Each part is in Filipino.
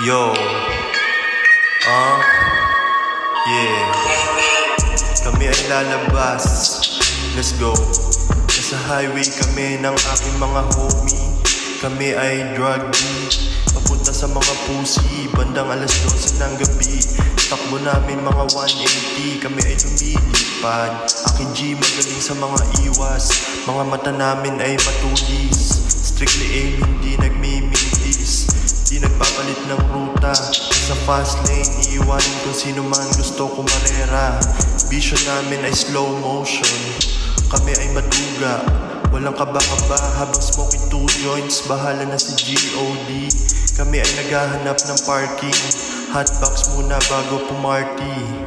Yo, yeah. Kami ay lalabas, let's go. Nasa highway kami ng aking mga homie. Kami ay drug deal, papunta sa mga pusi. Bandang alas 12 ng gabi, takbo namin mga 180. Kami ay lumilipad, aking G magaling sa mga iwas. Mga mata namin ay matulis, strictly aim, hindi nagmimilis. Di nagpapalit ng ruta, sa fast lane iiwanin kung sino man gusto kumarera. Vision namin ay slow motion, kami ay maduga, walang kaba-kaba habang smoking 2 joints. Bahala na si G.O.D. Kami ay naghahanap ng parking, hotbox muna bago pumarty.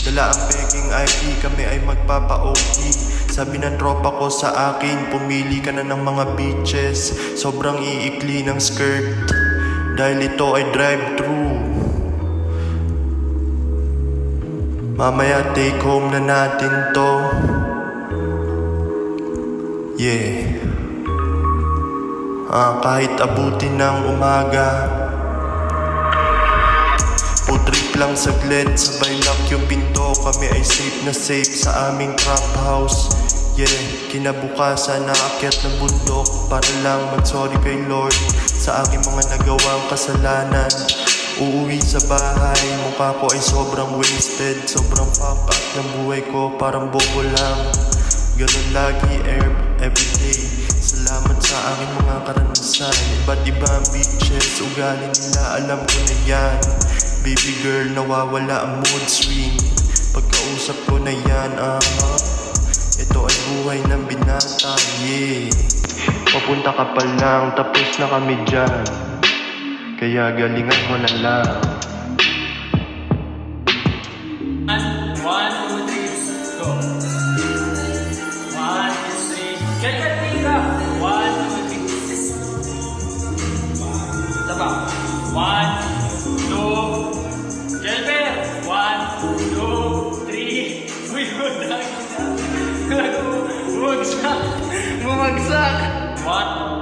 Dala ang peking ID, kami ay magpapa-OT. Sabi ng tropa ko sa akin, pumili ka na ng mga beaches. Sobrang iikli ng skirt, dahil ito ay drive-thru. Mamaya take home na natin to. Yeah. Kahit abutin ng umaga, putrip lang saglit, sabay lock yung pinto. Kami ay safe na safe sa aming trap house. Yeah, kinabukasan naakyat ng bundok para lang mag-sorry kay Lord sa aking mga nagawang kasalanan. Uuwi sa bahay, mukha ko ay sobrang wasted. Sobrang fuck up ng buhay ko, parang bobo lang. Ganun lagi, everyday. Salamat sa aking mga karanasan. Iba't iba ang bitches, ugali nila, alam ko na yan. Baby girl, nawawala ang mood swing pagkausap ko na yan. Ito ay buhay ng binata, yeah. Papunta ka pa lang, tapos na kami dyan, kaya galingan mo na lang. 1, 2, 3, go. 1, 2, 3. Check tika. 1, 2, 3. Taba. 1, 2. Jelper. 1, 2, 3. Uy, bumagsak. Bumagsak. 1,